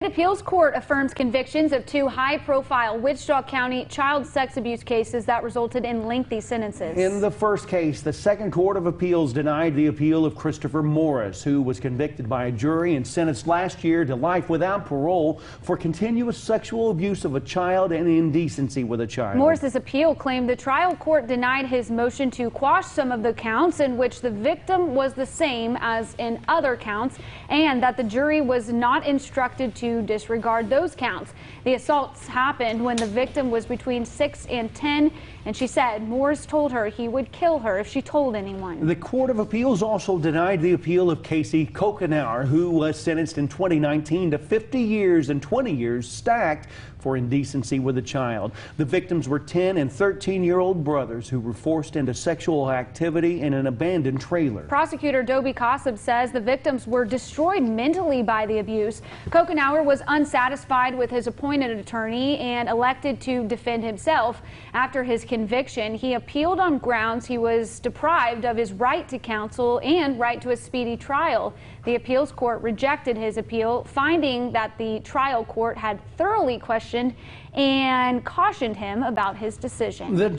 The appeals court affirms convictions of two high-profile Wichita County child sex abuse cases that resulted in lengthy sentences. In the first case, the Second Court of Appeals denied the appeal of Christopher Morris, who was convicted by a jury and sentenced last year to life without parole for continuous sexual abuse of a child and indecency with a child. Morris's appeal claimed the trial court denied his motion to quash some of the counts in which the victim was the same as in other counts, and that the jury was not instructed to disregard those counts. The assaults happened when the victim was between 6 and 10, and she said Morris told her he would kill her if she told anyone. The Court of Appeals also denied the appeal of Casey Kokenauer, who was sentenced in 2019 to 50 years and 20 years stacked for indecency with a child. The victims were 10 and 13-year-old brothers who were forced into sexual activity in an abandoned trailer. Prosecutor Dobie Kossab says the victims were destroyed mentally by the abuse. Kokenauer was unsatisfied with his appointed attorney and elected to defend himself. After his conviction, he appealed on grounds he was deprived of his right to counsel and right to a speedy trial. The appeals court rejected his appeal, finding that the trial court had thoroughly questioned and cautioned him about his decision.